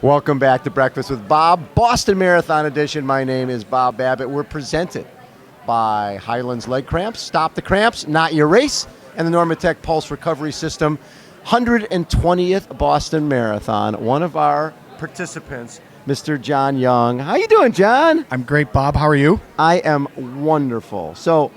Welcome back to Breakfast with Bob, Boston Marathon edition. My name is Bob Babbitt. We're presented by Hyland's Leg Cramps. Stop the cramps, not your race, and the NormaTec Pulse Recovery System. 120th Boston Marathon. One of our participants, Mr. John Young. How you doing, John? I'm great, Bob. How are you? I am wonderful. So,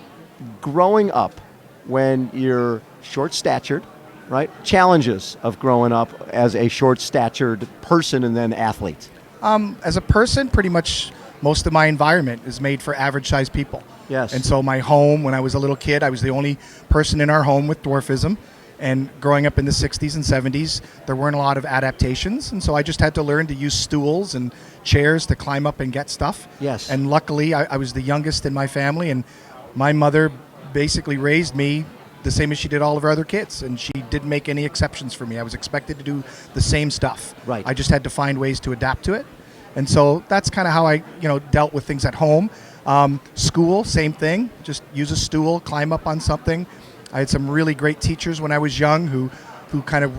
growing up, when you're short-statured, right? Challenges of growing up as a short-statured person and then athlete. As a person, pretty much most of my environment is made for average-sized people. Yes. And so my home, when I was a little kid, I was the only person in our home with dwarfism. And growing up in the 60s and 70s, there weren't a lot of adaptations. And so I just had to learn to use stools and chairs to climb up and get stuff. Yes. And luckily, I was the youngest in my family, and my mother basically raised me the same as she did all of her other kids, and she didn't make any exceptions for me. I was expected to do the same stuff. Right. I just had to find ways to adapt to it, and so that's kind of how I, dealt with things at home. School, same thing. Just use a stool, climb up on something. I had some really great teachers when I was young who kind of,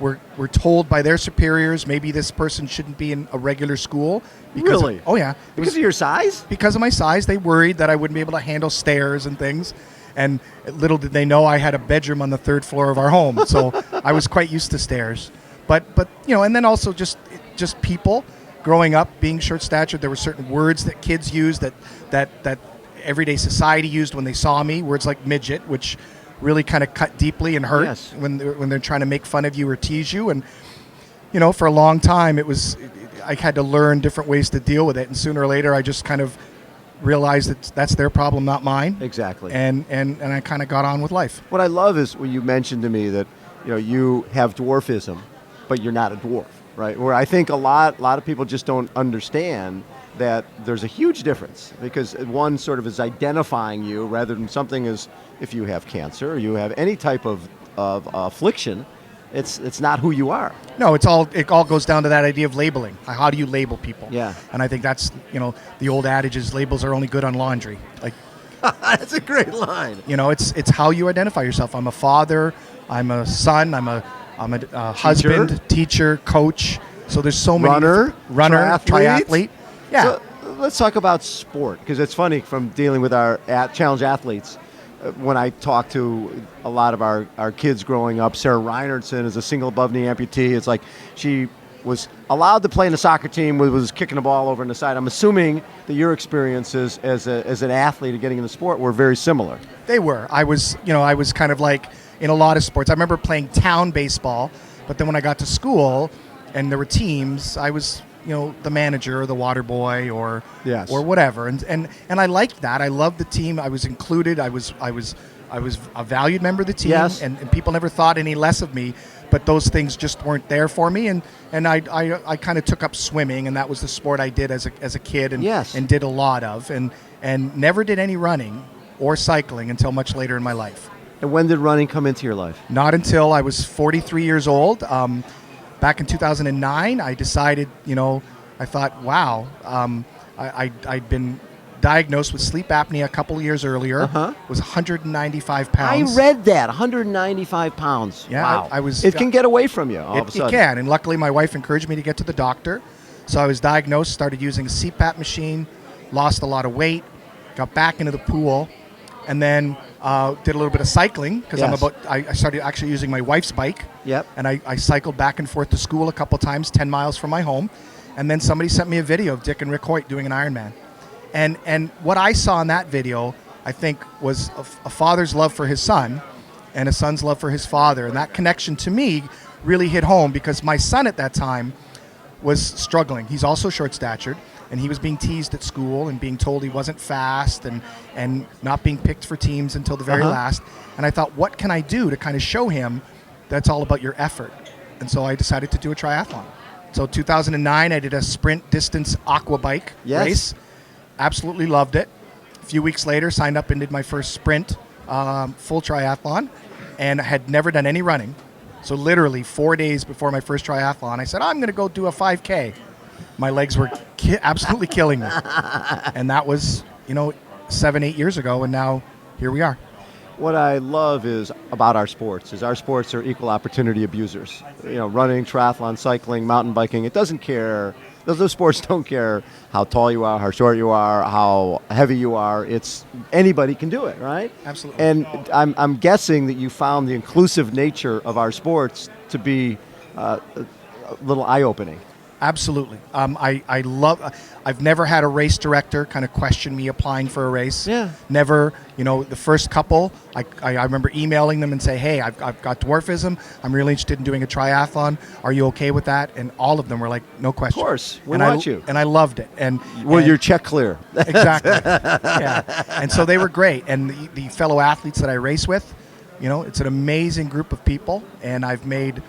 were told by their superiors maybe this person shouldn't be in a regular school. Really? Oh yeah. Because of your size? Because of my size, they worried that I wouldn't be able to handle stairs and things. And little did they know I had a bedroom on the third floor of our home, so I was quite used to stairs. But and then also just people growing up being short-statured. There were certain words that kids used that everyday society used when they saw me. Words like midget, which really kind of cut deeply and hurt. Yes. when they're trying to make fun of you or tease you. And for a long time, I had to learn different ways to deal with it. And sooner or later, I just kind of realized that that's their problem, not mine. Exactly. And I kind of got on with life. What I love is when you mentioned to me that you have dwarfism, but you're not a dwarf, right? Where I think a lot of people just don't understand that there's a huge difference, because one sort of is identifying you rather than something as if you have cancer or you have any type of affliction. It's not who you are. No, it all goes down to that idea of labeling. How do you label people? Yeah. And I think that's, the old adage is labels are only good on laundry. Like, that's a great line. It's how you identify yourself. I'm a father, I'm a son, I'm a husband, teacher, coach. So there's so many runner, triathlete. Yeah. So let's talk about sport, because it's funny from dealing with our challenge athletes. When I talk to a lot of our kids growing up, Sarah Reinertson is a single above knee amputee. It's like she was allowed to play in the soccer team, was kicking the ball over on the side. I'm assuming that your experiences as an athlete and getting in the sport were very similar. They were. I was kind of like in a lot of sports. I remember playing town baseball, but then when I got to school and there were teams, I was the manager or the water boy or whatever, and I liked that. I loved the team. I was included. I was a valued member of the team. Yes. And people never thought any less of me, but those things just weren't there for me, and I kind of took up swimming, and that was the sport I did as a kid and did a lot of, and never did any running or cycling until much later in my life. And when did running come into your life? Not until I was 43 years old. Back in 2009, I decided, I thought, wow, I'd been diagnosed with sleep apnea a couple of years earlier. Was 195 pounds. I read that, 195 pounds. Yeah, wow. I was. It can get away from you all of a sudden. It can, and luckily my wife encouraged me to get to the doctor. So I was diagnosed, started using a CPAP machine, lost a lot of weight, got back into the pool, and then did a little bit of cycling because I started actually using my wife's bike. Yep. And I cycled back and forth to school a couple times, 10 miles from my home. And then somebody sent me a video of Dick and Rick Hoyt doing an Ironman. And what I saw in that video, I think, was a father's love for his son and a son's love for his father. And that connection to me really hit home because my son at that time was struggling. He's also short-statured. And he was being teased at school and being told he wasn't fast and not being picked for teams until the very last. And I thought, what can I do to kind of show him that's all about your effort? And so I decided to do a triathlon. So 2009, I did a sprint distance aqua bike race. Absolutely loved it. A few weeks later, signed up and did my first sprint full triathlon, and had never done any running. So literally 4 days before my first triathlon, I said, I'm going to go do a 5K. My legs were absolutely killing me. And that was, 7-8 years ago, and now here we are. What I love is about our sports is our sports are equal opportunity abusers. Running, triathlon, cycling, mountain biking, it doesn't care. Those sports don't care how tall you are, how short you are, how heavy you are. It's anybody can do it, right? Absolutely. And I'm guessing that you found the inclusive nature of our sports to be a little eye-opening. Absolutely. I've never had a race director kind of question me applying for a race. Yeah. Never, the first couple, I remember emailing them and say, hey, I've got dwarfism. I'm really interested in doing a triathlon. Are you okay with that? And all of them were like, no question. Of course. We want you. And I loved it. Well, your check clear. Exactly. Yeah. And so they were great. And the fellow athletes that I race with, it's an amazing group of people. And I've made,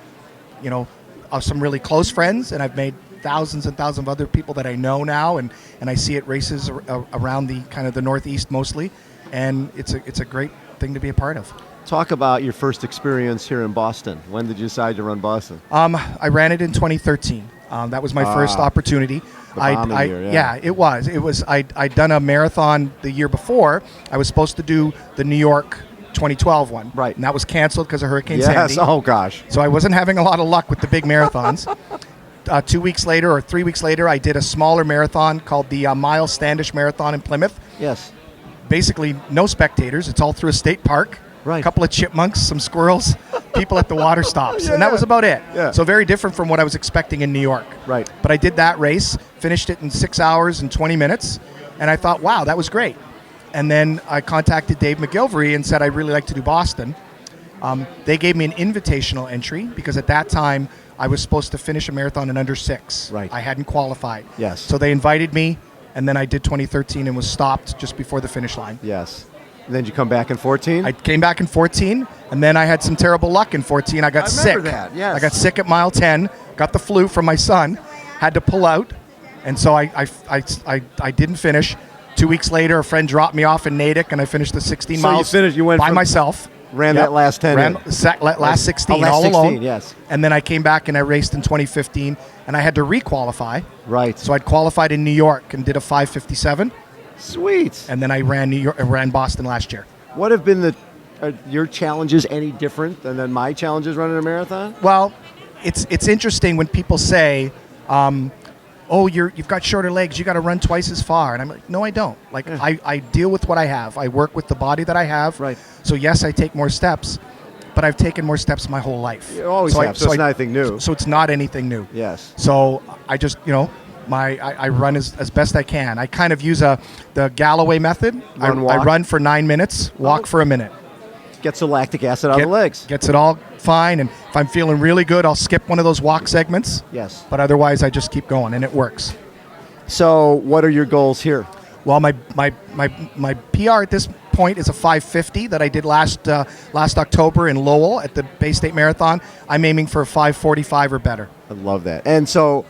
some really close friends, and I've made thousands and thousands of other people that I know now, and I see at races around the kind of the Northeast mostly, and it's a great thing to be a part of. Talk about your first experience here in Boston. When did you decide to run Boston? I ran it in 2013. That was my first opportunity. The year, yeah, it was. I'd done a marathon the year before. I was supposed to do the New York 2012 one. Right. And that was canceled because of Hurricane Sandy. Sandy. Oh, gosh. So I wasn't having a lot of luck with the big marathons. 2 weeks later or 3 weeks later, I did a smaller marathon called the Miles Standish Marathon in Plymouth. Yes. Basically, no spectators. It's all through a state park. Right. A couple of chipmunks, some squirrels, people at the water stops. Yeah. And that was about it. Yeah. So very different from what I was expecting in New York. Right. But I did that race, finished it in 6 hours and 20 minutes, and I thought, wow, that was great. And then I contacted Dave McGilvery and said, I'd really like to do Boston. They gave me an invitational entry because at that time I was supposed to finish a marathon in under 6. Right. I hadn't qualified. Yes. So they invited me, and then I did 2013 and was stopped just before the finish line. Yes. And then did you come back in 14? I came back in 14, and then I had some terrible luck in 14. I got sick. remember that, yes. I got sick at mile 10, got the flu from my son, had to pull out, and so I didn't finish. 2 weeks later, a friend dropped me off in Natick, and I finished the 16 miles you went by myself. Ran that last 10 Ran in. last 16 last all 16, alone. yes. And then I came back and I raced in 2015, and I had to re-qualify. Right. So I'd qualified in New York and did a 5:57, Sweet. and then I ran Boston last year. What have been your challenges any different than my challenges running a marathon? Well, it's interesting when people say, oh, you've got shorter legs, you got to run twice as far. And I'm like, no, I don't. Like, Yeah. I deal with what I have. I work with the body that I have. Right. So yes, I take more steps, but I've taken more steps my whole life. You always have, so it's not anything new. So it's not anything new. Yes. So I just, I run as best I can. I kind of use the Galloway method. I Walk. run for 9 minutes, walk for a minute. Gets the lactic acid out of the legs. Gets it all fine, and if I'm feeling really good, I'll skip one of those walk segments. Yes. But otherwise, I just keep going, and it works. So what are your goals here? Well, my PR at this point is a 5:50 that I did last October in Lowell at the Bay State Marathon. I'm aiming for a 5:45 or better. I love that. And so,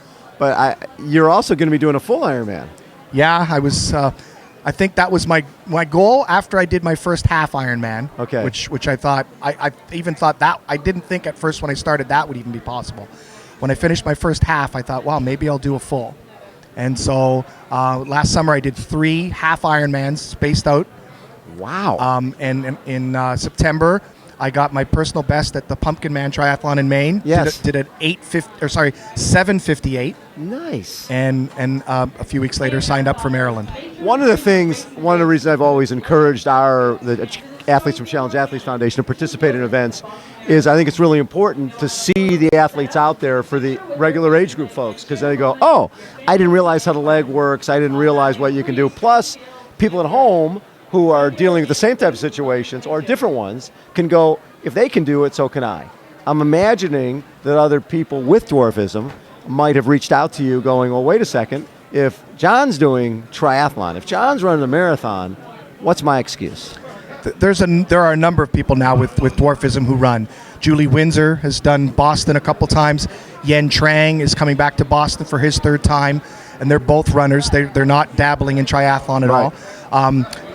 you're also going to be doing a full Ironman. Yeah, I was. I think that was my goal after I did my first half Ironman. Okay. Which I thought I even thought that I didn't think at first when I started that would even be possible. When I finished my first half, I thought, wow, maybe I'll do a full. And so last summer I did 3 half Ironmans spaced out. Wow. And in September I got my personal best at the Pumpkin Man Triathlon in Maine. Yes. Did it 7:58. Nice. And a few weeks later signed up for Maryland. One of the reasons I've always encouraged the athletes from Challenge Athletes Foundation to participate in events is I think it's really important to see the athletes out there for the regular age group folks, because they go, oh, I didn't realize how the leg works. I didn't realize what you can do. Plus, people at home who are dealing with the same type of situations or different ones can go, if they can do it, so can I. I'm imagining that other people with dwarfism might have reached out to you going, well, wait a second, if John's doing triathlon, if John's running a marathon, what's my excuse? There are a number of people now with dwarfism who run. Julie Windsor has done Boston a couple times. Yen Trang is coming back to Boston for his 3rd time, and they're both runners. They're not dabbling in triathlon at all.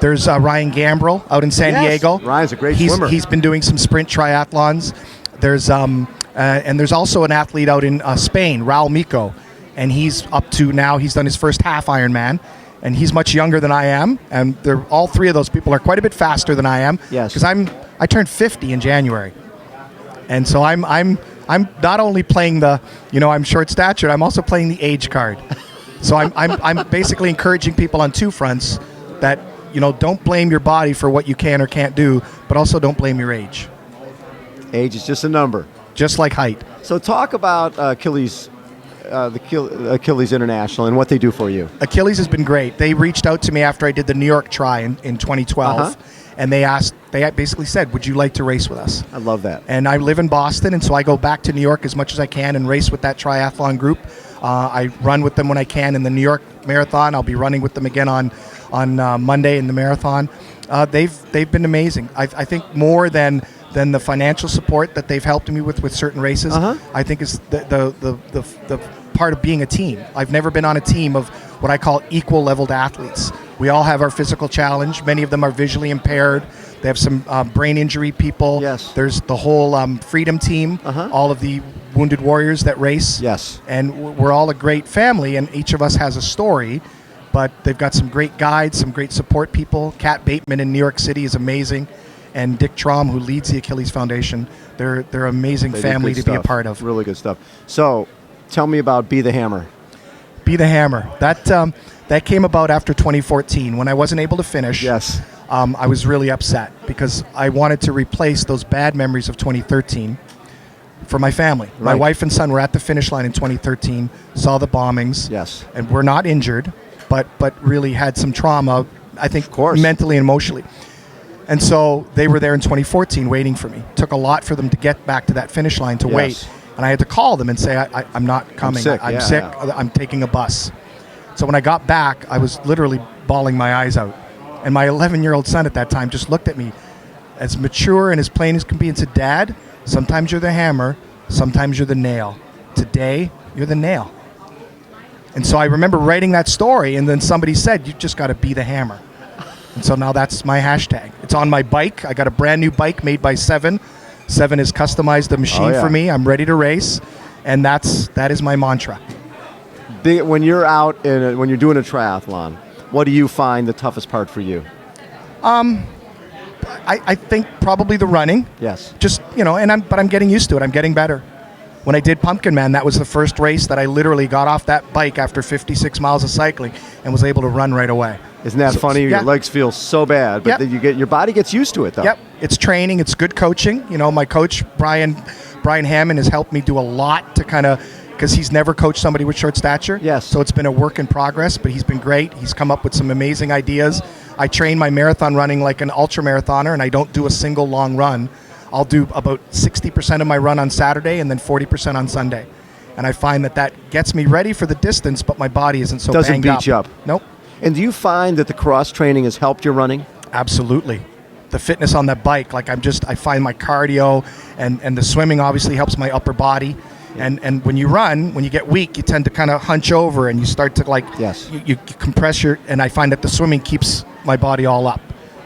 There's Ryan Gambrell out in San Diego. Ryan's a great swimmer. He's been doing some sprint triathlons. There's and there's also an athlete out in Spain, Raul Mico, and he's up to now. He's done his first half Ironman, and he's much younger than I am, and they're all three of those people are quite a bit faster than I am. Yes. Because I turned 50 in January, and so I'm not only playing the, I'm short statured, I'm also playing the age card. So I'm basically encouraging people on two fronts that don't blame your body for what you can or can't do, but also don't blame your age. Age is just a number. Just like height. So talk about Achilles, Achilles International, and what they do for you. Achilles has been great. They reached out to me after I did the New York Tri in 2012, and they basically said, would you like to race with us? I love that. And I live in Boston, and so I go back to New York as much as I can and race with that triathlon group. I run with them when I can in the New York Marathon. I'll be running with them again on Monday in the marathon. They've been amazing. I think more than the financial support that they've helped me with certain races, I think is the part of being a team. I've never been on a team of what I call equal leveled athletes. We all have our physical challenge. Many of them are visually impaired. They have some brain injury people. Yes. There's the whole freedom team, all of the wounded warriors that race. Yes. And we're all a great family, and each of us has a story, but they've got some great guides, some great support people. Kat Bateman in New York City is amazing, and Dick Traum, who leads the Achilles Foundation. They're an amazing family to be a part of. Really good stuff. So tell me about Be the Hammer. Be the Hammer. That came about after 2014 when I wasn't able to finish. Yes. I was really upset because I wanted to replace those bad memories of 2013 for my family. Right. My wife and son were at the finish line in 2013, saw the bombings, Yes. and were not injured, but really had some trauma, I think, mentally and emotionally. And so they were there in 2014 waiting for me. Took a lot for them to get back to that finish line to wait. And I had to call them and say, I'm not coming. I'm sick. I'm taking a bus. So when I got back, I was literally bawling my eyes out. And my 11-year-old son at that time just looked at me as mature and as plain as can be and said, Dad, sometimes you're the hammer, sometimes you're the nail. Today, you're the nail. And so I remember writing that story, and then somebody said, you just got to be the hammer. And so now that's my hashtag. It's on my bike. I got a brand new bike made by Seven. Seven has customized the machine for me. I'm ready to race, and that is my mantra. When you're out when you're doing a triathlon, what do you find the toughest part for you? I think probably the running. Yes. Just but I'm getting used to it. I'm getting better. When I did Pumpkin Man, that was the first race that I literally got off that bike after 56 miles of cycling and was able to run right away. Isn't that funny? Your legs feel so bad, but then your body gets used to it, though. Yep. It's training. It's good coaching. My coach Brian Hammond has helped me do a lot to kind of, because he's never coached somebody with short stature. Yes. So it's been a work in progress, but he's been great. He's come up with some amazing ideas. I train my marathon running like an ultra marathoner, and I don't do a single long run. I'll do about 60% of my run on Saturday and then 40% on Sunday. And I find that gets me ready for the distance, but my body isn't so doesn't banged up. beat you up. Nope. And do you find that the cross training has helped your running? Absolutely. The fitness on that bike, like I find my cardio and the swimming obviously helps my upper body. And when you run, when you get weak, you tend to kind of hunch over and you start to you compress and I find that the swimming keeps my body all up.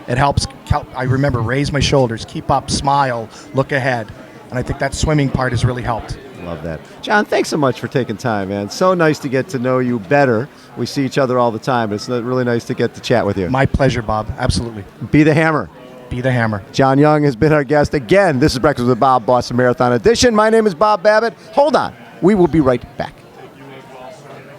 It helps, I remember, raise my shoulders, keep up, smile, look ahead. And I think that swimming part has really helped. Love that. John, thanks so much for taking time, man. So nice to get to know you better. We see each other all the time. It's really nice to get to chat with you. My pleasure, Bob. Absolutely. Be the hammer. Be the hammer. John Young has been our guest again. This is Breakfast with Bob, Boston Marathon Edition. My name is Bob Babbitt. Hold on. We will be right back.